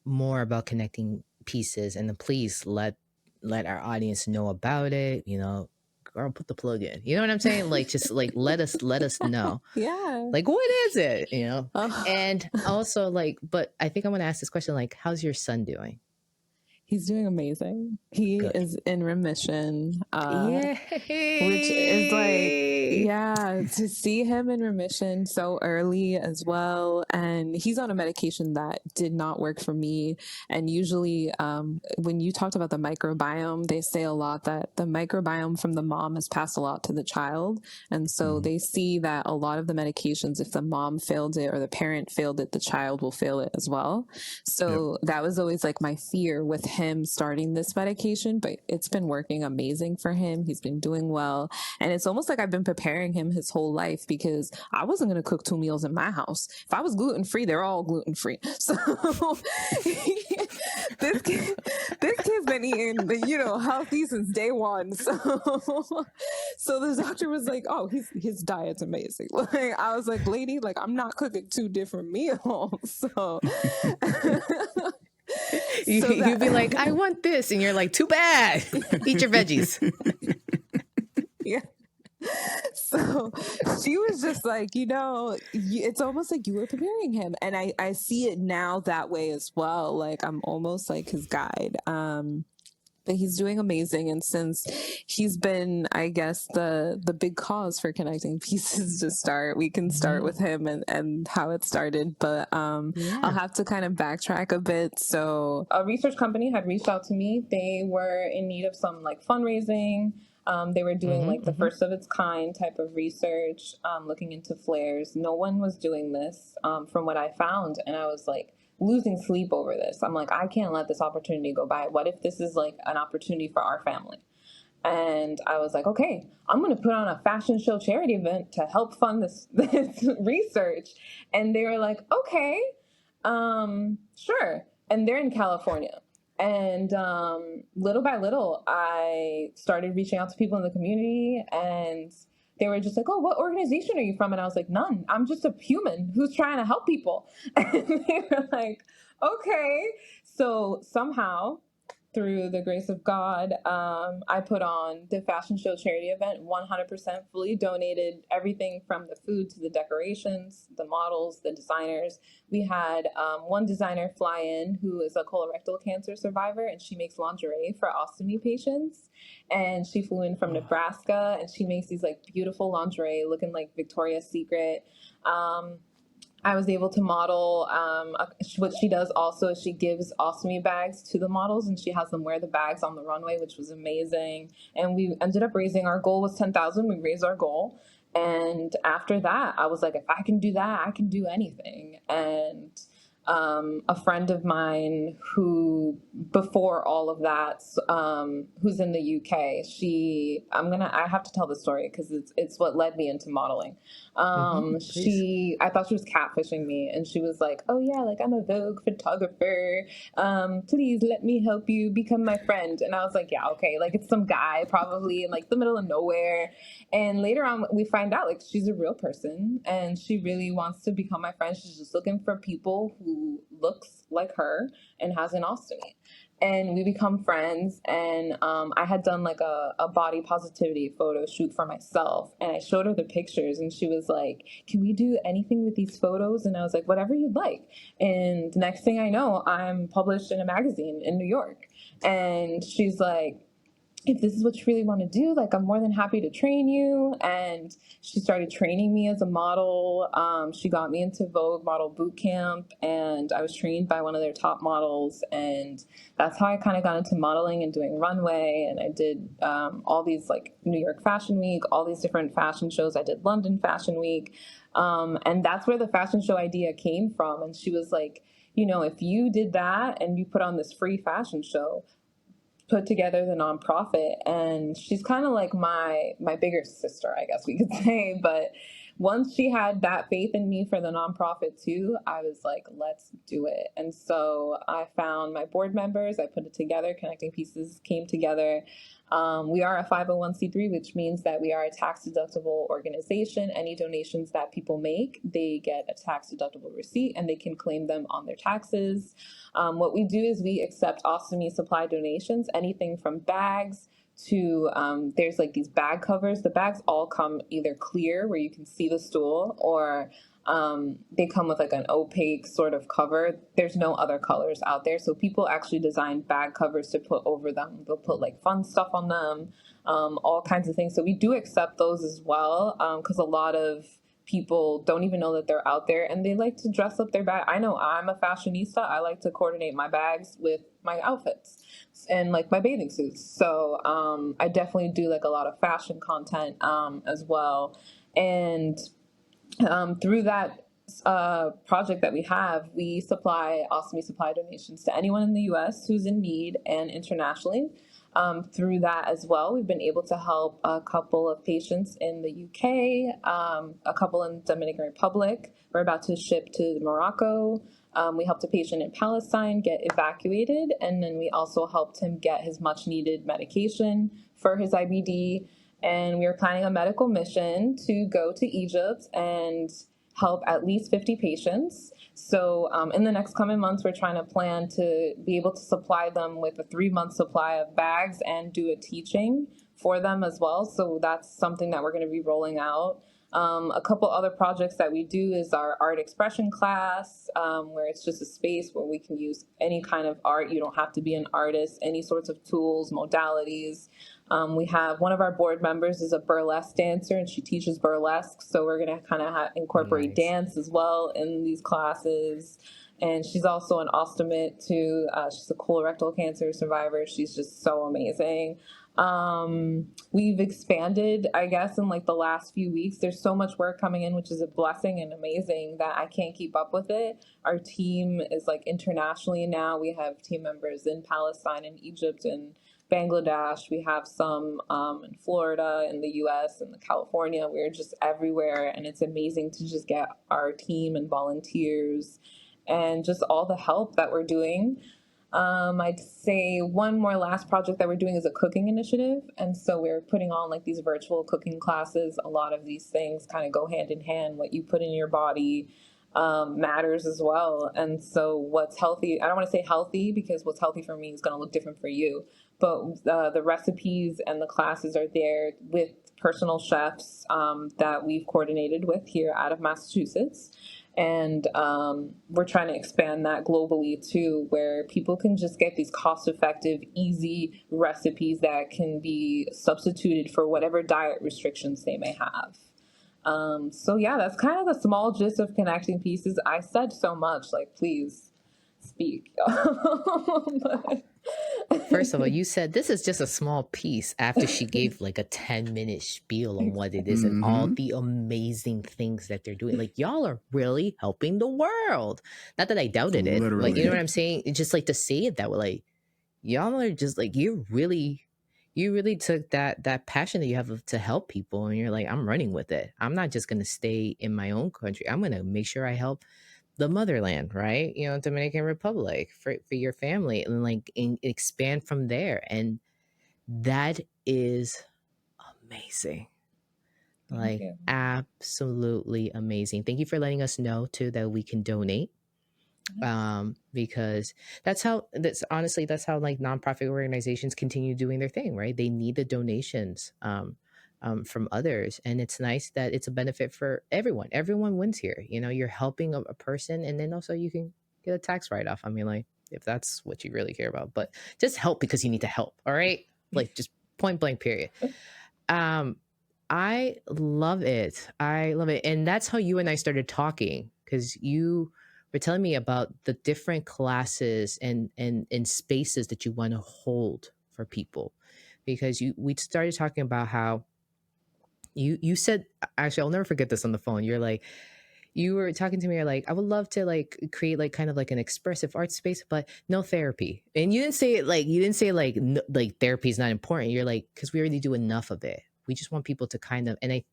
more about connecting pieces, and then please let our audience know about it. You know, girl, put the plug in. You know what I'm saying? Like, just like let us know. Yeah. Like, what is it? You know? And also like, but I think I want to ask this question, like, how's your son doing? He's doing amazing. He is in remission, which is like, to see him in remission so early as well. And he's on a medication that did not work for me. And usually when you talked about the microbiome, they say a lot that the microbiome from the mom is passed a lot to the child. And so they see that a lot of the medications, if the mom failed it or the parent failed it, the child will fail it as well. So that was always like my fear with him starting this medication, but it's been working amazing for him. He's been doing well. And it's almost like I've been preparing him his whole life, because I wasn't going to cook 2 meals in my house. If I was gluten-free, they're all gluten-free. So this kid's been eating, healthy since day one. So the doctor was like, oh, his diet's amazing. Like, I was like, lady, like, I'm not cooking 2 different meals. So you'd be like, I want this, and you're like, too bad. Eat your veggies. Yeah. So she was just like, it's almost like you were preparing him. And I see it now that way as well. Like I'm almost like his guide. But he's doing amazing. And since he's been, I guess, the big cause for connecting pieces to start, we can start with him and how it started. But I'll have to kind of backtrack a bit. So a research company had reached out to me. They were in need of some like fundraising. They were doing like the first of its kind type of research, looking into flares. No one was doing this from what I found. And I was like, losing sleep over this. I'm like, I can't let this opportunity go by. What if this is like an opportunity for our family? And I was like, okay, I'm going to put on a fashion show charity event to help fund this research. And they were like, okay, sure. And they're in California. And little by little, I started reaching out to people in the community, and they were just like, oh, what organization are you from? And I was like, none. I'm just a human who's trying to help people. And they were like, okay. So somehow, through the grace of God, I put on the fashion show charity event, 100% fully donated, everything from the food to the decorations, the models, the designers. We had one designer fly in who is a colorectal cancer survivor, and she makes lingerie for ostomy patients. And she flew in from Nebraska, and she makes these like beautiful lingerie looking like Victoria's Secret. I was able to model. What she does also is she gives ostomy bags to the models, and she has them wear the bags on the runway, which was amazing. And we ended up raising, our goal was 10,000. We raised our goal. And after that, I was like, if I can do that, I can do anything. And a friend of mine who, before all of that, who's in the UK, I have to tell the story because it's what led me into modeling. I thought she was catfishing me, and she was like, oh yeah, like I'm a Vogue photographer. Please let me help you become my friend. And I was like, yeah, okay. Like it's some guy probably in like the middle of nowhere. And later on we find out like she's a real person and she really wants to become my friend. She's just looking for people who looks like her and has an ostomy. And we become friends. And I had done like a body positivity photo shoot for myself, and I showed her the pictures, and she was like, can we do anything with these photos? And I was like, whatever you'd like. And the next thing I know, I'm published in a magazine in New York. And she's like, if this is what you really want to do, like, I'm more than happy to train you. And she started training me as a model. She got me into Vogue Model Boot Camp, and I was trained by one of their top models. And that's how I kind of got into modeling and doing runway. And I did all these, like, New York Fashion Week, all these different fashion shows. I did London Fashion Week. And that's where the fashion show idea came from. And she was like, if you did that and you put on this free fashion show, put together the nonprofit. And she's kind of like my bigger sister, I guess we could say. But once she had that faith in me for the nonprofit too, I was like, let's do it. And so I found my board members, I put it together, Connecting Pieces came together. We are a 501c3, which means that we are a tax deductible organization. Any donations that people make, they get a tax deductible receipt and they can claim them on their taxes. What we do is we accept ostomy supply donations, anything from bags to there's like these bag covers. The bags all come either clear where you can see the stool, or they come with like an opaque sort of cover. There's no other colors out there. So people actually design bag covers to put over them. They'll put like fun stuff on them, all kinds of things. So we do accept those as well, because a lot of people don't even know that they're out there, and they like to dress up their bag. I know I'm a fashionista. I like to coordinate my bags with my outfits and like my bathing suits. So I definitely do like a lot of fashion content as well. And through that project that we have, we supply ostomy supply donations to anyone in the U.S. who's in need, and internationally. Through that as well, we've been able to help a couple of patients in the UK, a couple in Dominican Republic. We're about to ship to Morocco. We helped a patient in Palestine get evacuated, and then we also helped him get his much needed medication for his IBD. And we are planning a medical mission to go to Egypt and help at least 50 patients. So in the next coming months, we're trying to plan to be able to supply them with a 3-month supply of bags and do a teaching for them as well. So that's something that we're going to be rolling out. A couple other projects that we do is our art expression class, where it's just a space where we can use any kind of art. You don't have to be an artist, any sorts of tools, modalities. We have one of our board members is a burlesque dancer, and she teaches burlesque. So we're going to kind of incorporate Nice. dance as well in these classes. And she's also an ostomy too. She's a colorectal cancer survivor. She's just so amazing. We've expanded, I guess, in like the last few weeks. There's so much work coming in, which is a blessing and amazing that I can't keep up with it. Our team is like internationally now. We have team members in Palestine and Egypt and Bangladesh. We have some in Florida, in the US, and California. We're just everywhere, and it's amazing to just get our team and volunteers and just all the help that we're doing. I'd say one more last project that we're doing is a cooking initiative. And so we're putting on like these virtual cooking classes. A lot of these things kind of go hand in hand. What you put in your body matters as well. And so what's healthy, I don't want to say healthy because what's healthy for me is going to look different for you. But the recipes and the classes are there with personal chefs that we've coordinated with here out of Massachusetts. And we're trying to expand that globally too, where people can just get these cost-effective, easy recipes that can be substituted for whatever diet restrictions they may have. So yeah, that's kind of the small gist of connecting pieces. I said so much, like, please speak. But First of all, you said this is just a small piece after she gave like a 10-minute spiel on what it is and all the amazing things that they're doing. Like, y'all are really helping the world. Not that I doubted it. Like, you know what I'm saying? It's just like to say it that way. Like, y'all are just like, you really took that passion that you have to help people, and you're like, I'm running with it. I'm not just gonna stay in my own country. I'm gonna make sure I help the motherland, right? You know, Dominican Republic for your family, and like expand from there. And that is amazing. Like, absolutely amazing. Thank you for letting us know too that we can donate. Because that's honestly how like nonprofit organizations continue doing their thing, right? They need the donations from others, and it's nice that it's a benefit for everyone. Everyone wins here. You know, you're helping a person, and then also you can get a tax write-off. I mean, like, if that's what you really care about, but just help because you need to help. All right, like, just point blank period. I love it. And that's how you and I started talking, because you were telling me about the different classes and spaces that you want to hold for people, because we started talking about how you said, actually, I'll never forget this on the phone. You're like, you were talking to me, you're like, I would love to like create like kind of like an expressive art space, but no therapy. And you didn't say it like, no, like therapy is not important. You're like, because we already do enough of it. We just want people to kind of, you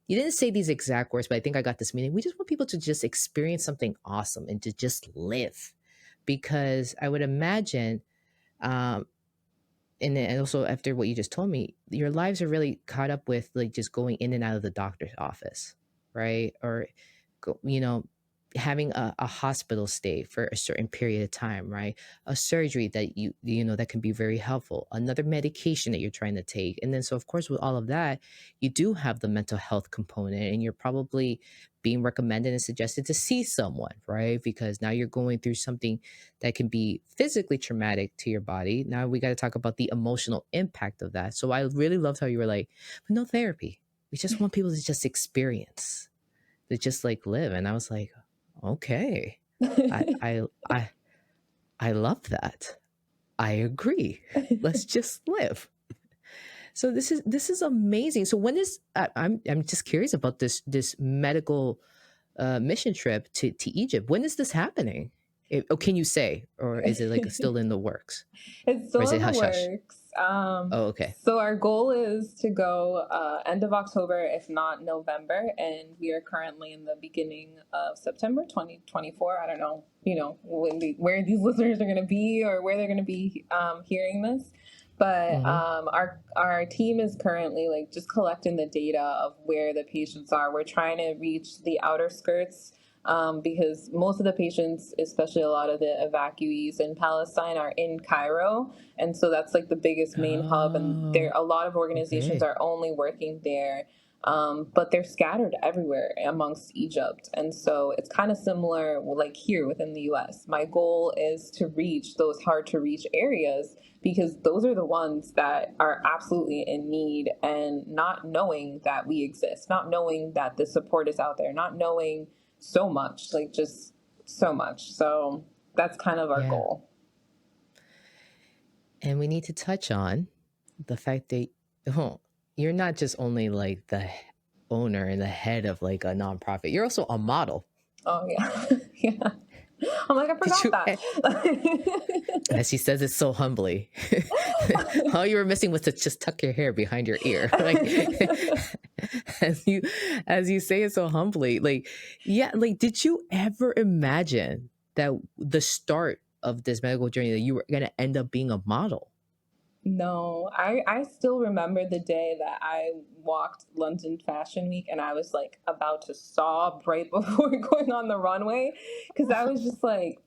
didn't say these exact words, but I think I got this meaning. We just want people to just experience something awesome and to just live. Because I would imagine, and also after what you just told me, your lives are really caught up with like just going in and out of the doctor's office, right? Or, you know, having a hospital stay for a certain period of time, right? A surgery that you know that can be very helpful, another medication that you're trying to take. And then so of course with all of that, you do have the mental health component, and you're probably being recommended and suggested to see someone, right? Because now you're going through something that can be physically traumatic to your body. Now we got to talk about the emotional impact of that. So I really loved how you were like, but no therapy. We just want people to just experience, to just like live. And I was like, okay, I love that. I agree. Let's just live. So this is amazing. So when is I'm just curious about this medical mission trip to Egypt. When is this happening? Can you say, or is it like still in the works? It's still in the hush? works. Okay. So our goal is to go end of October, if not November, and we are currently in the beginning of September 2024. I don't know, where these listeners are going to be or where they're going to be hearing this. But our team is currently like just collecting the data of where the patients are. We're trying to reach the outer skirts because most of the patients, especially a lot of the evacuees in Palestine, are in Cairo. And so that's like the biggest main hub. And there, Oh, a lot of organizations okay. are only working there. But they're scattered everywhere amongst Egypt. And so it's kind of similar, like here within the US. My goal is to reach those hard to reach areas because those are the ones that are absolutely in need, and not knowing that we exist, not knowing that the support is out there, not knowing so much, like just so much. So that's kind of our Yeah. goal. And we need to touch on the fact that oh, you're not just only like the owner and the head of like a nonprofit, you're also a model. Oh, yeah. Yeah. I'm like, I Did forgot you, that. as she says it so humbly, all you were missing was to just tuck your hair behind your ear. Like as you as you say it so humbly, like, yeah, like did you ever imagine that the start of this medical journey that you were gonna end up being a model? No, I still remember the day that I walked London Fashion Week and I was like about to sob right before going on the runway because I was just like,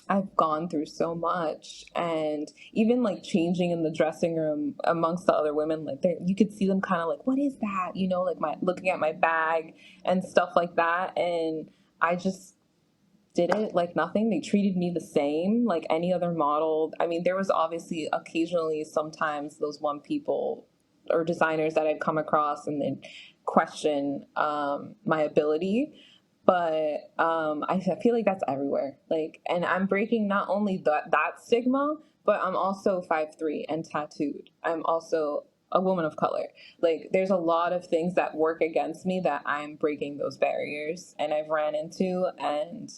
I've gone through so much. And even like changing in the dressing room amongst the other women, like you could see them kind of like, what is that? You know, like my looking at my bag and stuff like that. And I just did it like nothing. They treated me the same like any other model. I mean, there was obviously occasionally sometimes those one people or designers that I'd come across and then question my ability. But I feel like that's everywhere. Like, and I'm breaking not only that stigma, but I'm also 5'3" and tattooed. I'm also a woman of color. Like, there's a lot of things that work against me that I'm breaking those barriers and I've ran into. And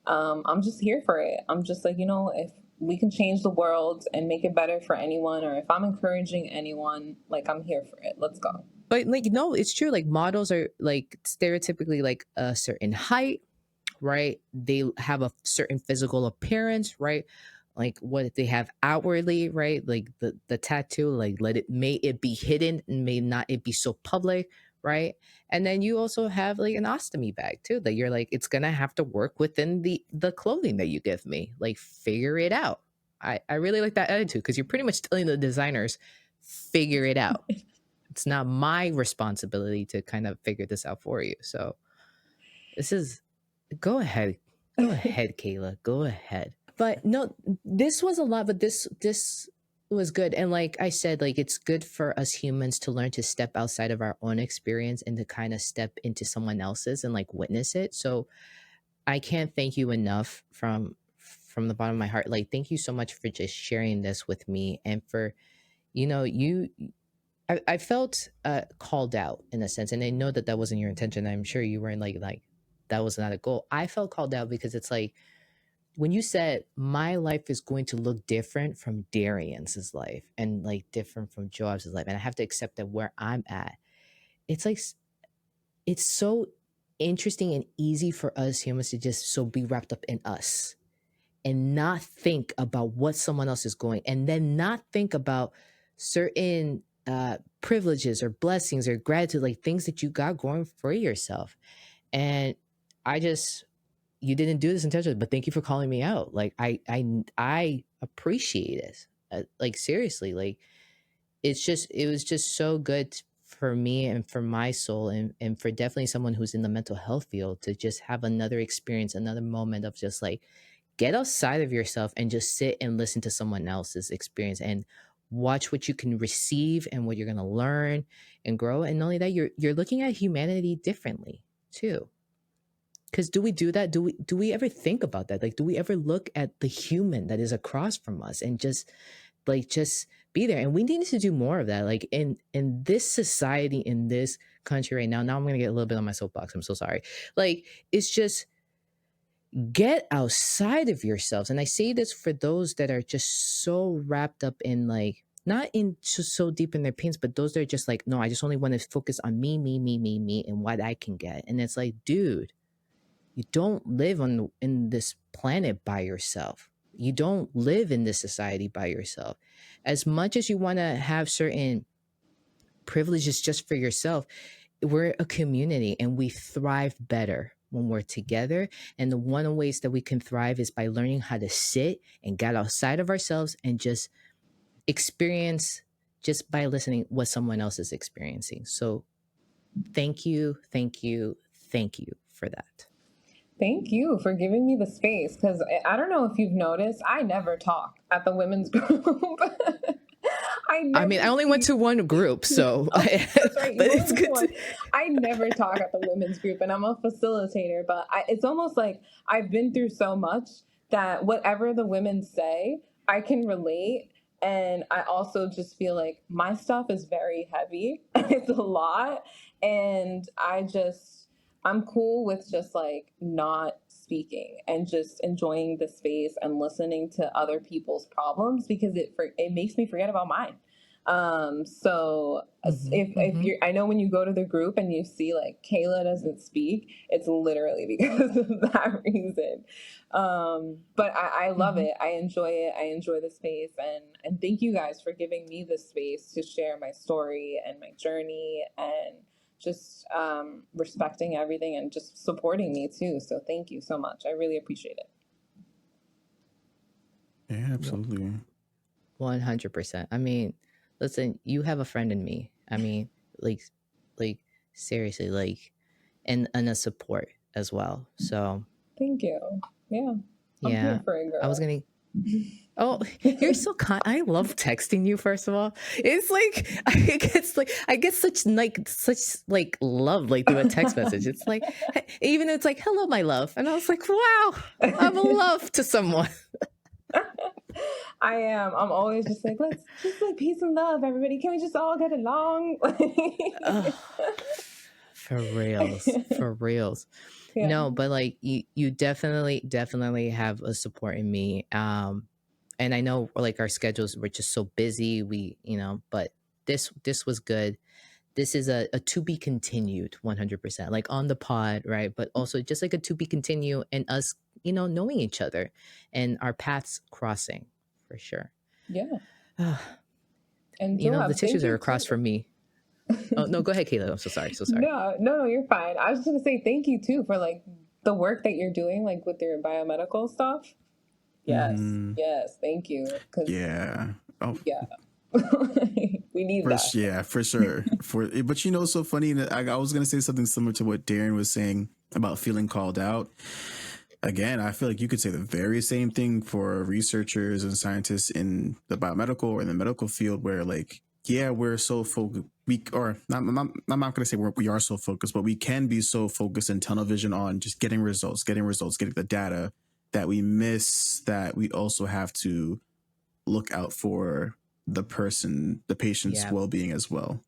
I'm just here for it. I'm just like, if we can change the world and make it better for anyone, or if I'm encouraging anyone, like I'm here for it. Let's go. But like no, it's true. Like models are like stereotypically like a certain height, right? They have a certain physical appearance, right? Like what they have outwardly, right? Like the tattoo, like may it be hidden and may not it be so public, right? And then you also have like an ostomy bag too, that you're like, it's gonna have to work within the clothing that you give me. Like figure it out. I really like that attitude because you're pretty much telling the designers, figure it out. It's not my responsibility to kind of figure this out for you. So this is go ahead. Go ahead, Kayla. Go ahead. But no, this was a lot, but this was good. And like I said, like it's good for us humans to learn to step outside of our own experience and to kind of step into someone else's and like witness it. So I can't thank you enough from the bottom of my heart. Like thank you so much for just sharing this with me and for you I felt called out in a sense, and I know that that wasn't your intention. I'm sure you weren't like that was not a goal. I felt called out because it's like when you said my life is going to look different from Darian's life and like different from Joab's life, and I have to accept that where I'm at. It's like it's so interesting and easy for us humans to just so be wrapped up in us and not think about what someone else is going and then not think about certain privileges or blessings or gratitude, like things that you got going for yourself. And I just you didn't do this intentionally, but thank you for calling me out. Like I appreciate it. Like seriously, like it was just so good for me and for my soul and for definitely someone who's in the mental health field to just have another experience, another moment of just like get outside of yourself and just sit and listen to someone else's experience and watch what you can receive and what you're going to learn and grow. And not only that, you're looking at humanity differently too. Because do we do that? Do we ever think about that? Like, do we ever look at the human that is across from us and just be there? And we need to do more of that. Like in this society, in this country right now. Now I'm gonna get a little bit on my soapbox. I'm so sorry. Like it's just get outside of yourselves. And I say this for those that are just so wrapped up in like not in just so deep in their pains, but those that are just like, no, I just only want to focus on me, and what I can get. And it's like, dude, you don't live in this planet by yourself. You don't live in this society by yourself. As much as you want to have certain privileges just for yourself, we're a community and we thrive better when we're together. And the one of the ways that we can thrive is by learning how to sit and get outside of ourselves and just experience just by listening what someone else is experiencing. So thank you, thank you, thank you for that. Thank you for giving me the space, because I don't know if you've noticed, I never talk at the women's group. I mean, I only went to one group, so that's right. but it's good. I never talk at the women's group, and I'm a facilitator. But it's almost like I've been through so much that whatever the women say, I can relate. And I also just feel like my stuff is very heavy. It's a lot, and I'm cool with just like not speaking and just enjoying the space and listening to other people's problems, because it makes me forget about mine. So if you're, I know when you go to the group and you see like Keyla doesn't speak, it's literally because of that reason. But I love it. I enjoy it. I enjoy the space, and thank you guys for giving me the space to share my story and my journey, and just respecting everything and just supporting me too. So thank you so much. I really appreciate it. Yeah, absolutely. 100%. I mean, listen, you have a friend in me. I mean, like seriously, like, and a support as well. So thank you. Yeah. I'm here for it, girl. I was gonna. Oh, you're so kind. I love texting you. First of all, it's like I get such love like through a text message. It's like even it's like hello, my love, and I was like, wow, I'm a love to someone. I am. I'm always just like, let's just like peace and love, everybody. Can we just all get along? For reals. Yeah. No, but like you definitely have a support in me. And I know like our schedules were just so busy. But this was good. This is a to be continued 100%, like on the pod, right? But also just like a to be continued, and us, knowing each other and our paths crossing for sure. Yeah. And the tissues are across from me. Oh no, go ahead, Keyla. I'm so sorry. No, you're fine. I was just gonna say thank you too for like the work that you're doing, like with your biomedical stuff. Yes, thank you. Yeah. Oh yeah. We need that. Yeah, for sure. But so funny. I was gonna say something similar to what Darren was saying about feeling called out. Again, I feel like you could say the very same thing for researchers and scientists in the biomedical or in the medical field, where like, yeah, we're so focused. I'm not going to say we are so focused, but we can be so focused in tunnel vision on just getting results, getting the data, that we miss that we also have to look out for the patient's well-being as well.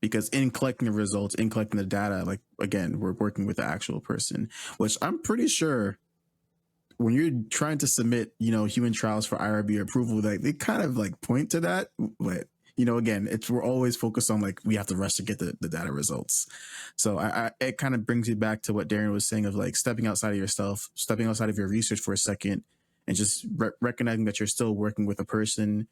Because in collecting the results, in collecting the data, like, again, we're working with the actual person, which I'm pretty sure when you're trying to submit, human trials for IRB approval, like they kind of like point to that. But, again, we're always focused on like, we have to rush to get the data results. So it kind of brings you back to what Darren was saying of like stepping outside of yourself, stepping outside of your research for a second, and just recognizing that you're still working with a person.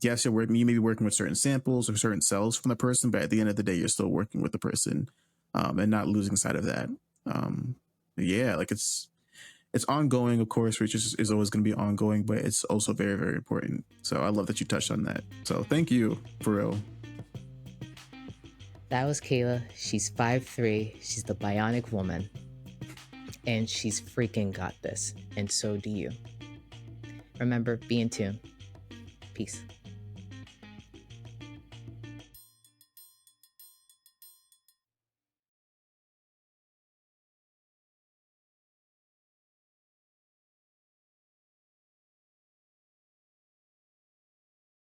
Yes, you may be working with certain samples or certain cells from the person, but at the end of the day, you're still working with the person, and not losing sight of that. Like it's ongoing, of course, which is always going to be ongoing, but it's also very, very important. So I love that you touched on that. So thank you, for real. That was Keyla. She's 5'3". She's the Bionic woman. And she's freaking got this. And so do you. Remember, be in tune. Peace.